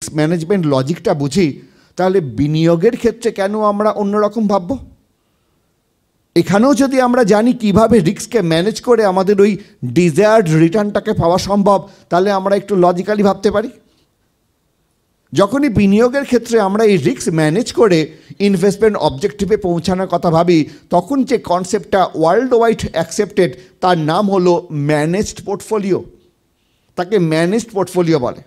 Risk management লজিকটা বুঝি, তাহলে বিনিয়োগের ক্ষেত্রে কেন আমরা অন্যরকম ভাবব? এখানেও যদি আমরা জানি কিভাবে রিস্ককে ম্যানেজ করে আমাদের ওই ডিজায়ার্ড রিটার্নটাকে পাওয়া সম্ভব, তাহলে আমরা একটু লজিক্যালি ভাবতে পারি। যখনই বিনিয়োগের ক্ষেত্রে আমরা এই রিস্ক ম্যানেজ করে ইনভেস্টমেন্ট অবজেক্টিভে পৌঁছানোর কথা ভাবি, তখন যে কনসেপ্টটা ওয়ার্ল্ড ওয়াইড অ্যাকসেপ্টেড, তার নাম হলো ম্যানেজড পোর্টফোলিও। তাকে ম্যানেজড পোর্টফোলিও বলে।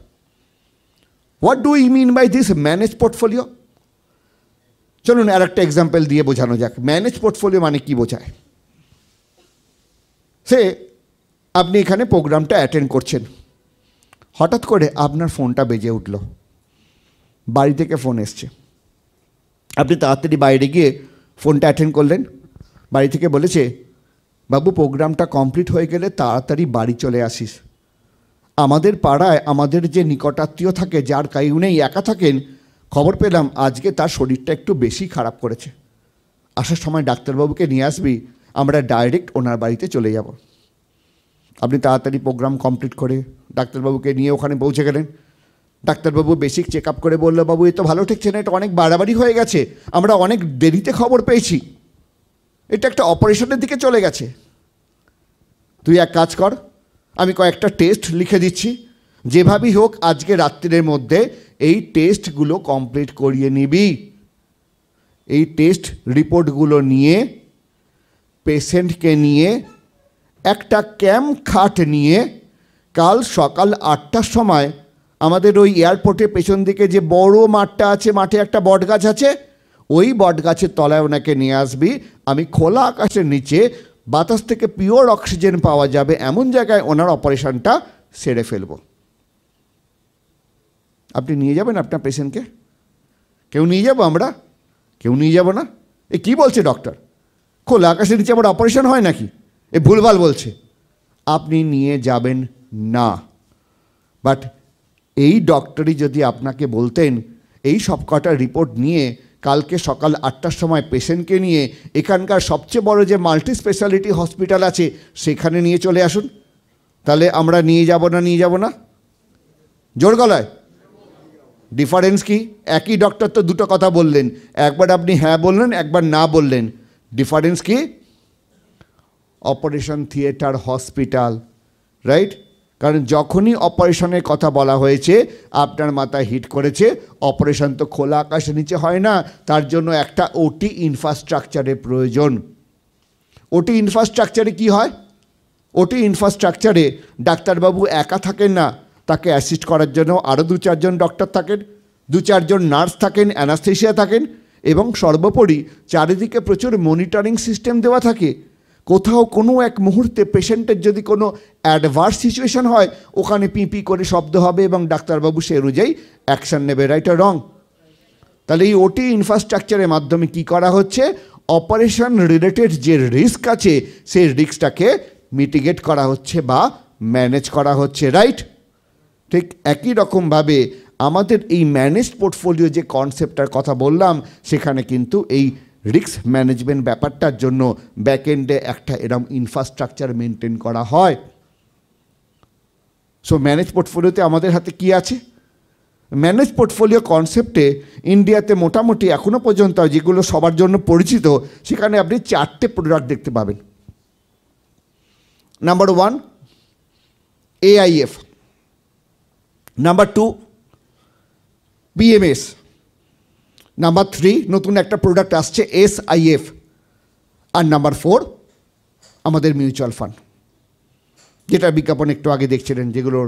What do you mean by this manage portfolio? চলুন আর একটা এক্সাম্পল দিয়ে বোঝানো যাক ম্যানেজ পোর্টফোলিও মানে কি বোঝায়। আপনি এখানে প্রোগ্রামটা অ্যাটেন্ড করছেন, হঠাৎ করে আপনার ফোনটা বেজে উঠল, বাড়ি থেকে ফোন এসছে। আপনি তাড়াতাড়ি বাইরে গিয়ে ফোনটা অ্যাটেন্ড করলেন। বাড়ি থেকে বলেছে, বাবু প্রোগ্রামটা কমপ্লিট হয়ে গেলে তাড়াতাড়ি বাড়ি চলে আসিস। আমাদের পাড়ায় আমাদের যে নিকটাত্মীয় থাকে, যার কেউ নেই, একা থাকেন, খবর পেলাম আজকে তার শরীরটা একটু বেশি খারাপ করেছে। আসার সময় ডাক্তারবাবুকে নিয়ে আসবি, আমরা ডাইরেক্ট ওনার বাড়িতে চলে যাব। আপনি তাড়াতাড়ি প্রোগ্রাম কমপ্লিট করে ডাক্তারবাবুকে নিয়ে ওখানে পৌঁছে গেলেন। ডাক্তারবাবু বেসিক চেক আপ করে বললো, বাবু এ তো ভালো ঠেকছে না, এটা অনেক বাড়াবাড়ি হয়ে গেছে, আমরা অনেক দেরিতে খবর পেয়েছি, এটা একটা অপারেশনের দিকে চলে গেছে। তুই এক কাজ কর, আমি কয়েকটা টেস্ট লিখে দিচ্ছি, যেভাবেই হোক আজকে রাত্রির মধ্যে এই টেস্টগুলো কমপ্লিট করিয়ে নিবি। এই টেস্ট রিপোর্টগুলো নিয়ে পেশেন্টকে নিয়ে একটা ক্যাম্প খাট নিয়ে কাল সকাল 8টার সময় আমাদের ওই এয়ারপোর্টের পেছন দিকে যে বড় মাঠটা আছে, মাঠে একটা বটগাছ আছে, ওই বটগাছের তলায় ওনাকে নিয়ে আসবি। আমি খোলা আকাশের নিচে বাতাস থেকে পিওর অক্সিজেন পাওয়া যাবে এমন জায়গায় ওনার অপারেশনটা সেরে ফেলব। আপনি নিয়ে যাবেন আপনার পেশেন্টকে? কেউ নিয়ে যাব? আমরা কেউ নিয়ে যাব না। এ কী বলছে ডক্টর, খোলা আকাশের নিচে আবার অপারেশন হয় নাকি? এ ভুলভাল বলছে। আপনি নিয়ে যাবেন না। বাট এই ডক্টরই যদি আপনাকে বলতেন এই সব কটা রিপোর্ট নিয়ে কালকে সকাল 8টার সময় পেশেন্টকে নিয়ে এখানকার সবচেয়ে বড় যে মাল্টি স্পেশালিটি হসপিটাল আছে সেখানে নিয়ে চলে আসুন, তাহলে আমরা নিয়ে যাব না? নিয়ে যাব না? জোর গলায়। ডিফারেন্স কি? একই ডক্টর তো দুটো কথা বললেন, একবার আপনি হ্যাঁ বললেন, একবার না বললেন। ডিফারেন্স কি? Operation theatre, hospital, right? কারণ যখনই অপারেশনের কথা বলা হয়েছে আপনার মাথায় হিট করেছে অপারেশন তো খোলা আকাশের নিচে হয় না, তার জন্য একটা ওটি ইনফ্রাস্ট্রাকচারের প্রয়োজন। ওটি ইনফ্রাস্ট্রাকচারে কি হয়? ওটি ইনফ্রাস্ট্রাকচারে ডাক্তারবাবু একা থাকেন না, তাকে অ্যাসিস্ট করার জন্য আরও 2-4জন ডক্টর থাকেন, 2-4জন নার্স থাকেন, অ্যানাস্থেশিয়া থাকেন, এবং সর্বোপরি চারিদিকে প্রচুর মনিটরিং সিস্টেম দেওয়া থাকে। কোথাও কোনো এক মুহূর্তে পেশেন্টের যদি কোনো অ্যাডভার্স সিচুয়েশন হয়, ওখানে পিপি করে শব্দ হবে এবং ডাক্তারবাবু সে অনুযায়ী অ্যাকশান নেবে, রাইট আর রং? তাহলে এই ওটি ইনফ্রাস্ট্রাকচারের মাধ্যমে কি করা হচ্ছে? অপারেশন রিলেটেড যে রিস্ক আছে সেই রিস্কটাকে মিটিগেট করা হচ্ছে বা ম্যানেজ করা হচ্ছে, রাইট? ঠিক একই রকমভাবে আমাদের এই ম্যানেজড পোর্টফোলিও যে কনসেপ্টটার কথা বললাম, সেখানে কিন্তু এই রিস্ক ম্যানেজমেন্ট ব্যাপারটার জন্য ব্যাকএন্ডে একটা এরকম ইনফ্রাস্ট্রাকচার মেনটেন করা হয়। সো ম্যানেজ পোর্টফোলিওতে আমাদের হাতে কি আছে? ম্যানেজ পোর্টফোলিও কনসেপ্টে ইন্ডিয়াতে মোটামুটি এখনও পর্যন্ত যেগুলো সবার জন্য পরিচিত, সেখানে আপনি 4টে প্রোডাক্ট দেখতে পাবেন। Number 1 AIF, number 2 PMS, number 3 নতুন একটা প্রোডাক্ট আসছে SIF, আর নাম্বার 4 আমাদের মিউচুয়াল ফান্ড, যেটা বিজ্ঞাপন একটু আগে দেখছিলেন, যেগুলোর